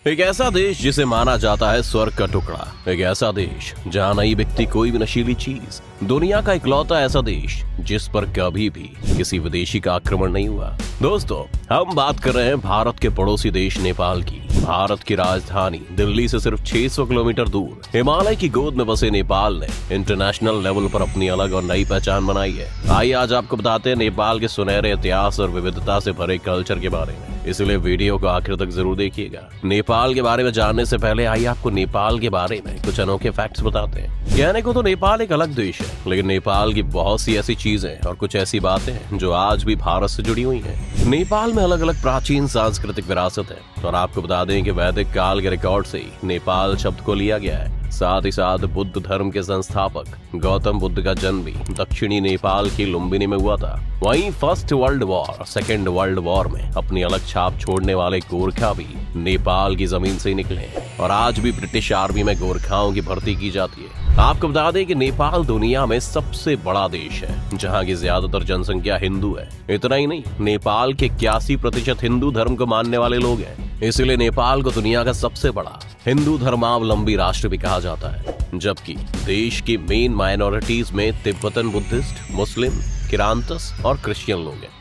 एक ऐसा देश जिसे माना जाता है स्वर्ग का टुकड़ा, एक ऐसा देश जहां नहीं बिकती कोई भी नशीली चीज, दुनिया का इकलौता ऐसा देश जिस पर कभी भी किसी विदेशी का आक्रमण नहीं हुआ। दोस्तों, हम बात कर रहे हैं भारत के पड़ोसी देश नेपाल की। भारत की राजधानी दिल्ली से सिर्फ 600 किलोमीटर दूर हिमालय की गोद में बसे नेपाल ने इंटरनेशनल लेवल पर अपनी अलग और नई पहचान बनाई है। आइए आज आपको बताते हैं नेपाल के सुनहरे इतिहास और विविधता से भरे कल्चर के बारे में, इसलिए वीडियो को आखिर तक जरूर देखिएगा। नेपाल के बारे में जानने से पहले आइए आपको नेपाल के बारे में कुछ अनोखे फैक्ट्स बताते हैं। कहने को तो नेपाल एक अलग देश है, लेकिन नेपाल की बहुत सी ऐसी चीजें और कुछ ऐसी बातें हैं जो आज भी भारत से जुड़ी हुई हैं। नेपाल में अलग अलग प्राचीन सांस्कृतिक विरासत है और आपको बता दें कि वैदिक काल के रिकॉर्ड से ही नेपाल शब्द को लिया गया है। साथ ही साथ बुद्ध धर्म के संस्थापक गौतम बुद्ध का जन्म भी दक्षिणी नेपाल की लुम्बिनी में हुआ था। वहीं first world war, second world war में अपनी अलग छाप छोड़ने वाले गोरखा भी नेपाल की जमीन से निकले और आज भी ब्रिटिश आर्मी में गोरखाओं की भर्ती की जाती है। आपको बता दें कि नेपाल दुनिया में सबसे बड़ा देश है जहां की ज्यादातर जनसंख्या हिंदू है। इतना ही नहीं, नेपाल के 81% हिंदू धर्म को मानने वाले लोग हैं। इसलिए नेपाल को दुनिया का सबसे बड़ा हिंदू धर्मावलंबी राष्ट्र भी कहा जाता है, जबकि देश की मेन माइनॉरिटीज में तिब्बतन बुद्धिस्ट, मुस्लिम, किरांतस और क्रिश्चियन लोग हैं।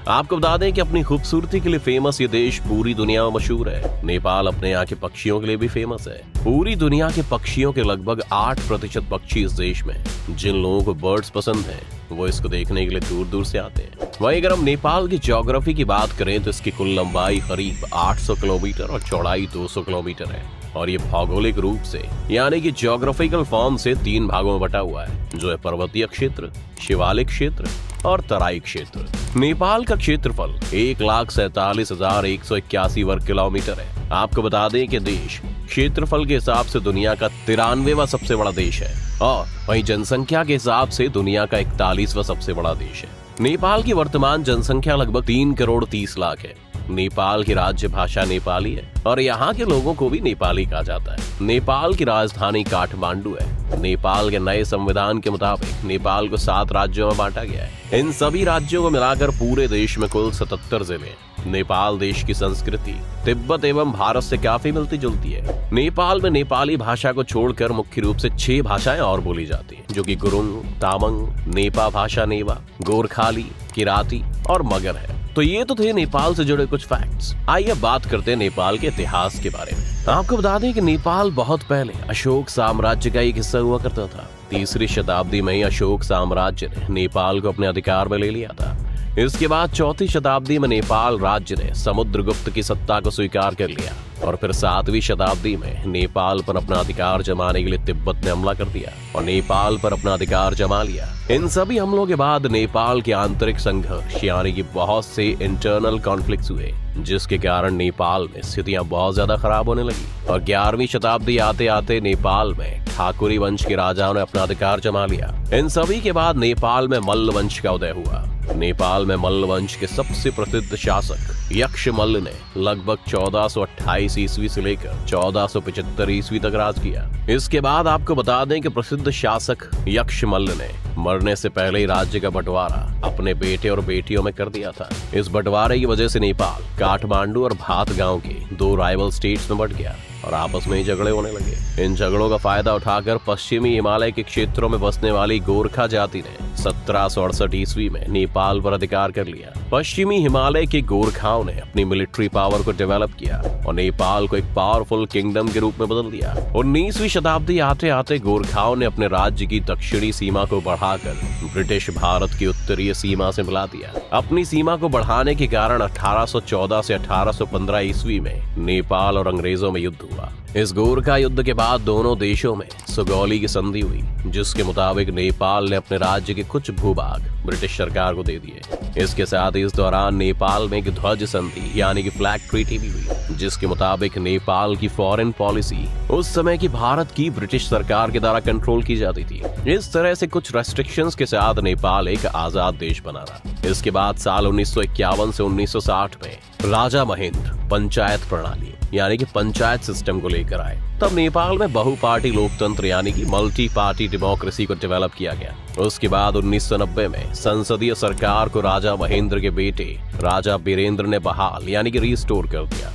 आपको बता दें कि अपनी खूबसूरती के लिए फेमस ये देश पूरी दुनिया में मशहूर है। नेपाल अपने यहाँ के पक्षियों के लिए भी फेमस है। पूरी दुनिया के पक्षियों के लगभग 8% पक्षी इस देश में। जिन लोगों को बर्ड्स पसंद हैं, वो इसको देखने के लिए दूर दूर से आते हैं। वहीं अगर हम नेपाल की ज्योग्राफी की बात करें तो इसकी कुल लंबाई करीब 800 किलोमीटर और चौड़ाई 200 किलोमीटर है और ये भौगोलिक रूप से यानी कि ज्योग्राफिकल फॉर्म से 3 भागों में बटा हुआ है, जो है पर्वतीय क्षेत्र, शिवालिक क्षेत्र और तराई क्षेत्र। नेपाल का क्षेत्रफल 1,47,181 वर्ग किलोमीटर है। आपको बता दें कि देश क्षेत्रफल के हिसाब से दुनिया का 93वां सबसे बड़ा देश है और वहीं जनसंख्या के हिसाब से दुनिया का 41वां सबसे बड़ा देश है। नेपाल की वर्तमान जनसंख्या लगभग 3 करोड़ 30 लाख है। नेपाल की राज्य भाषा नेपाली है और यहाँ के लोगों को भी नेपाली कहा जाता है। नेपाल की राजधानी काठमांडू है। नेपाल के नए संविधान के मुताबिक नेपाल को 7 राज्यों में बांटा गया है। इन सभी राज्यों को मिलाकर पूरे देश में कुल 77 जिले हैं। नेपाल देश की संस्कृति तिब्बत एवं भारत से काफी मिलती जुलती है। नेपाल में नेपाली भाषा को छोड़कर मुख्य रूप से 6 भाषाएं और बोली जाती हैं, जो कि गुरुंग, तामंग, नेपा भाषा नेवा, गोरखाली, किराती और मगर है। तो ये तो थे नेपाल से जुड़े कुछ फैक्ट्स। आइए बात करते हैं नेपाल के इतिहास के बारे में। आपको बता दें कि नेपाल बहुत पहले अशोक साम्राज्य का एक हिस्सा हुआ करता था। 3री शताब्दी में ही अशोक साम्राज्य ने नेपाल को अपने अधिकार में ले लिया था। इसके बाद 4वीं शताब्दी में नेपाल राज्य ने समुद्रगुप्त की सत्ता को स्वीकार कर लिया और फिर 7वीं शताब्दी में नेपाल पर अपना अधिकार जमाने के लिए तिब्बत ने हमला कर दिया और नेपाल पर अपना अधिकार जमा लिया। इन सभी हमलों के बाद नेपाल के आंतरिक संघर्ष यानी कि बहुत से इंटरनल कॉन्फ्लिक्ट्स हुए, जिसके कारण नेपाल में स्थितियां बहुत ज्यादा खराब होने लगी और 11वीं शताब्दी आते आते नेपाल में ठाकुरी वंश के राजाओं ने अपना अधिकार जमा लिया। इन सभी के बाद नेपाल में मल्ल वंश का उदय हुआ। नेपाल में मल्ल वंश के सबसे प्रसिद्ध शासक यक्षमल्ल ने लगभग 1428 ईस्वी से लेकर 1475 ईस्वी तक राज किया। इसके बाद आपको बता दें कि प्रसिद्ध शासक यक्षमल्ल ने मरने से पहले ही राज्य का बंटवारा अपने बेटे और बेटियों में कर दिया था। इस बंटवारे की वजह से नेपाल काठमांडू और भात गांव के 2 राइवल स्टेट्स में बंट गया और आपस में ही झगड़े होने लगे। इन झगड़ों का फायदा उठाकर पश्चिमी हिमालय के क्षेत्रों में बसने वाली गोरखा जाति ने 1768 ईस्वी में नेपाल पर अधिकार कर लिया। पश्चिमी हिमालय के गोरखाओं ने अपनी मिलिट्री पावर को डेवलप किया और नेपाल को एक पावरफुल किंगडम के रूप में बदल दिया। 19वीं शताब्दी आते आते गोरखाओं ने अपने राज्य की दक्षिणी सीमा को बढ़ाकर ब्रिटिश भारत की उत्तरीय सीमा से मिला दिया। अपनी सीमा को बढ़ाने के कारण 1814 से 1815 ईस्वी में नेपाल और अंग्रेजों में युद्ध हुआ। इस गोरखा युद्ध के बाद दोनों देशों में सुगौली की संधि हुई, जिसके मुताबिक नेपाल ने अपने राज्य के कुछ भूभाग ब्रिटिश सरकार को दे दिए। इसके साथ ही इस दौरान नेपाल में एक ध्वज संधि यानी कि फ्लैग ट्रीटी भी हुई, जिसके मुताबिक नेपाल की फॉरेन पॉलिसी उस समय की भारत की ब्रिटिश सरकार के द्वारा कंट्रोल की जाती थी। इस तरह से कुछ रेस्ट्रिक्शंस के साथ नेपाल एक आजाद देश बना रहा। इसके बाद साल 1951 से 1960 में राजा महेंद्र पंचायत प्रणाली यानी कि पंचायत सिस्टम को लेकर आए। तब नेपाल में बहुपार्टी लोकतंत्र यानी कि मल्टी पार्टी डेमोक्रेसी को डेवलप किया गया। उसके बाद 1990 में संसदीय सरकार को राजा महेंद्र के बेटे राजा बीरेंद्र ने बहाल यानी कि रिस्टोर कर दिया।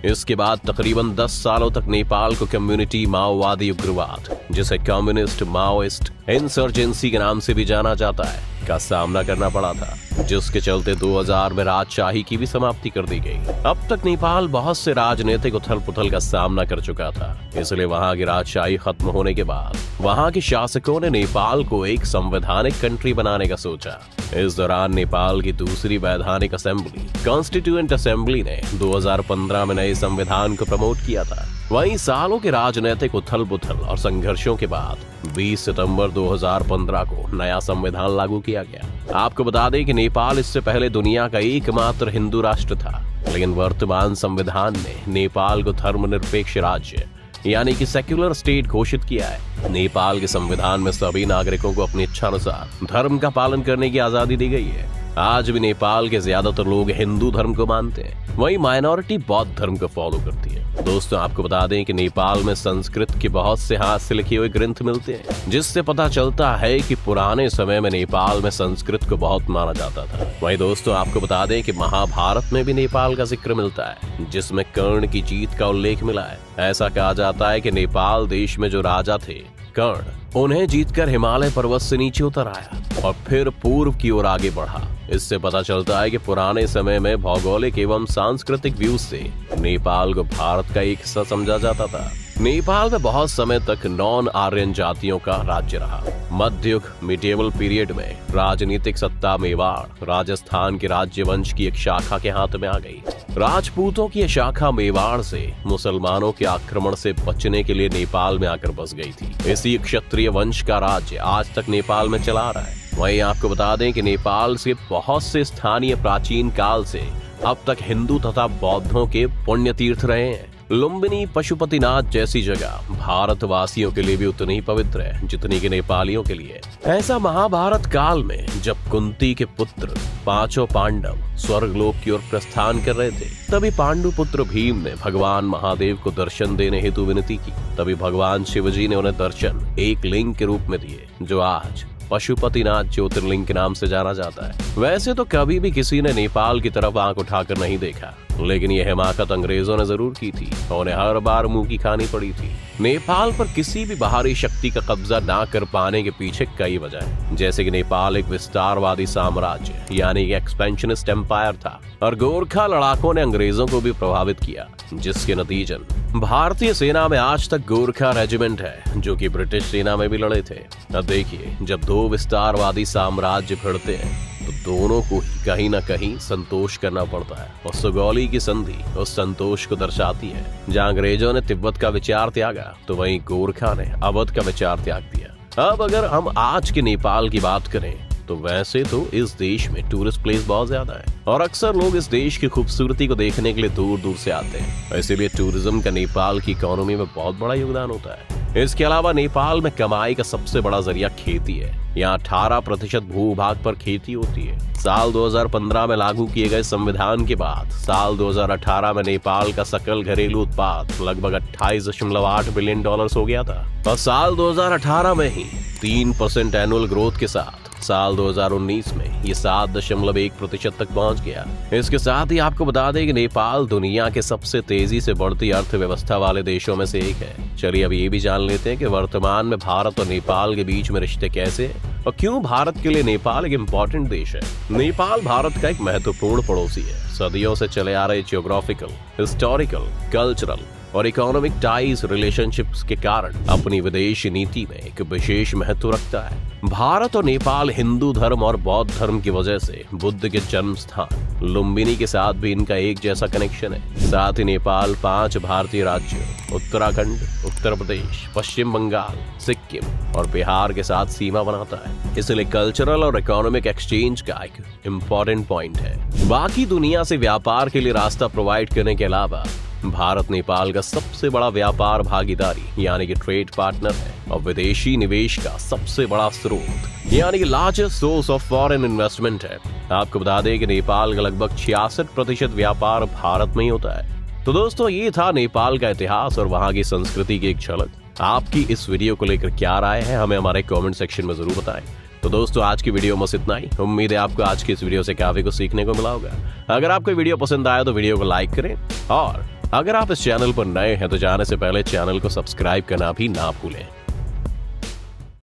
इसके बाद तकरीबन 10 सालों तक नेपाल को कम्युनिटी माओवादी उग्रवाद, जिसे कम्युनिस्ट माओइस्ट इंसर्जेंसी के नाम से भी जाना जाता है, का सामना करना पड़ा था, जिसके चलते 2000 में राजशाही की भी समाप्ति कर दी गई। अब तक नेपाल बहुत से राजनीतिक उथल पुथल का सामना कर चुका था, इसलिए वहां की राजशाही खत्म होने के बाद वहां के शासकों ने नेपाल को एक संवैधानिक कंट्री बनाने का सोचा। इस दौरान नेपाल की दूसरी वैधानिक असेंबली कॉन्स्टिट्यूएंट असेंबली ने 2015 में नए संविधान को प्रमोट किया था। वहीं सालों के राजनीतिक उथल पुथल और संघर्षों के बाद 20 सितंबर 2015 को नया संविधान लागू किया गया। आपको बता दें कि नेपाल इससे पहले दुनिया का एकमात्र हिंदू राष्ट्र था, लेकिन वर्तमान संविधान ने नेपाल को धर्मनिरपेक्ष राज्य यानी कि सेक्युलर स्टेट घोषित किया है। नेपाल के संविधान में सभी नागरिकों को अपनी इच्छानुसार धर्म का पालन करने की आजादी दी गई है। आज भी नेपाल के ज्यादातर लोग हिंदू धर्म को मानते हैं, वहीं माइनॉरिटी बौद्ध धर्म को फॉलो करती है। दोस्तों, आपको बता दें कि नेपाल में संस्कृत के बहुत से हाथ से लिखे हुए ग्रंथ मिलते हैं, जिससे पता चलता है कि पुराने समय में नेपाल में संस्कृत को बहुत माना जाता था। वहीं दोस्तों, आपको बता दें कि महाभारत में भी नेपाल का जिक्र मिलता है, जिसमें कर्ण की जीत का उल्लेख मिला है। ऐसा कहा जाता है कि नेपाल देश में जो राजा थे कर्ण, उन्हें जीतकर हिमालय पर्वत से नीचे उतर आया और फिर पूर्व की ओर आगे बढ़ा। इससे पता चलता है कि पुराने समय में भौगोलिक एवं सांस्कृतिक व्यू से नेपाल को भारत का एक हिस्सा समझा जाता था। नेपाल में बहुत समय तक नॉन आर्यन जातियों का राज्य रहा। मध्ययुग मिडिएवल पीरियड में राजनीतिक सत्ता मेवाड़ राजस्थान के राज्य वंश की एक शाखा के हाथ में आ गई। राजपूतों की यह शाखा मेवाड़ से मुसलमानों के आक्रमण से बचने के लिए नेपाल में आकर बस गई थी। इसी क्षत्रिय वंश का राज्य आज तक नेपाल में चला रहा है। वहीं आपको बता दें कि नेपाल से बहुत से स्थानीय प्राचीन काल से अब तक हिंदू तथा बौद्धों के पुण्य तीर्थ रहे हैं। लुम्बिनी पशुपतिनाथ जैसी जगह भारतवासियों के लिए भी उतनी ही पवित्र है जितनी कि नेपालियों के लिए। ऐसा महाभारत काल में जब कुंती के पुत्र पांचों पांडव स्वर्गलोक की ओर प्रस्थान कर रहे थे, तभी पांडु पुत्र भीम ने भगवान महादेव को दर्शन देने हेतु विनती की। तभी भगवान शिवजी ने उन्हें दर्शन एक लिंग के रूप में दिए, जो आज पशुपतिनाथ ज्योतिर्लिंग के नाम से जाना जाता है। वैसे तो कभी भी किसी ने नेपाल की तरफ आंख उठाकर नहीं देखा, लेकिन यह हिमाकत अंग्रेजों ने जरूर की थी और उन्हें हर बार मुंह की खानी पड़ी थी। नेपाल पर किसी भी बाहरी शक्ति का कब्जा ना कर पाने के पीछे कई वजह हैं, जैसे कि नेपाल एक विस्तारवादी साम्राज्य यानी कि एक्सपेंशनिस्ट एम्पायर था और गोरखा लड़ाकों ने अंग्रेजों को भी प्रभावित किया, जिसके नतीजन भारतीय सेना में आज तक गोरखा रेजिमेंट है, जो कि ब्रिटिश सेना में भी लड़े थे। अब देखिए, जब दो विस्तारवादी साम्राज्य भिड़ते हैं तो दोनों को ही कहीं न कहीं संतोष करना पड़ता है, और सुगौली की संधि उस संतोष को दर्शाती है। जहां अंग्रेजों ने तिब्बत का विचार त्यागा, तो वहीं गोरखा ने अवध का विचार त्याग दिया। अब अगर हम आज के नेपाल की बात करें तो वैसे तो इस देश में टूरिस्ट प्लेस बहुत ज्यादा है और अक्सर लोग इस देश की खूबसूरती को देखने के लिए दूर दूर से आते हैं। इसीलिए टूरिज्म का नेपाल की इकोनॉमी में बहुत बड़ा योगदान होता है। इसके अलावा नेपाल में कमाई का सबसे बड़ा जरिया खेती है। यहाँ 18% भूभाग पर खेती होती है। साल 2015 में लागू किए गए संविधान के बाद साल 2018 में नेपाल का सकल घरेलू उत्पाद लगभग 28.8 बिलियन डॉलर्स हो गया था, और साल 2018 में ही 3% एनुअल ग्रोथ के साथ साल 2019 में ये 7.1% तक पहुंच गया। इसके साथ ही आपको बता दें कि नेपाल दुनिया के सबसे तेजी से बढ़ती अर्थव्यवस्था वाले देशों में से एक है। चलिए अब ये भी जान लेते हैं कि वर्तमान में भारत और नेपाल के बीच में रिश्ते कैसे हैं और क्यों भारत के लिए नेपाल एक इम्पोर्टेंट देश है। नेपाल भारत का एक महत्वपूर्ण पड़ोसी है। सदियों से चले आ रहे जियोग्राफिकल, हिस्टोरिकल, कल्चरल और इकोनॉमिक टाइज रिलेशनशिप्स के कारण अपनी विदेश नीति में एक विशेष महत्व रखता है। भारत और नेपाल हिंदू धर्म और बौद्ध धर्म की वजह से बुद्ध के जन्म स्थान लुम्बिनी के साथ भी इनका एक जैसा कनेक्शन है। साथ ही नेपाल 5 भारतीय राज्यों उत्तराखंड, उत्तर प्रदेश, पश्चिम बंगाल, सिक्किम और बिहार के साथ सीमा बनाता है। इसलिए कल्चरल और इकोनॉमिक एक्सचेंज का एक इम्पोर्टेंट पॉइंट है। बाकी दुनिया से व्यापार के लिए रास्ता प्रोवाइड करने के अलावा भारत नेपाल का सबसे बड़ा व्यापार भागीदारी यानी कि ट्रेड पार्टनर है और विदेशी निवेश का सबसे बड़ा स्रोत यानी कि largest source of foreign investment है। आपको बता दें कि नेपाल का लगभग 66% व्यापार भारत में ही होता है। तो दोस्तों, ये था नेपाल का इतिहास और वहाँ की संस्कृति की एक झलक। आपकी इस वीडियो को लेकर क्या राय है, हमें हमारे कमेंट सेक्शन में जरूर बताएं। तो दोस्तों, आज की वीडियो में इतना ही। उम्मीद है आपको आज की इस वीडियो से काफी कुछ सीखने को मिला होगा। अगर आपको वीडियो पसंद आया तो वीडियो को लाइक करें और अगर आप इस चैनल पर नए हैं तो जाने से पहले चैनल को सब्सक्राइब करना भी ना भूलें।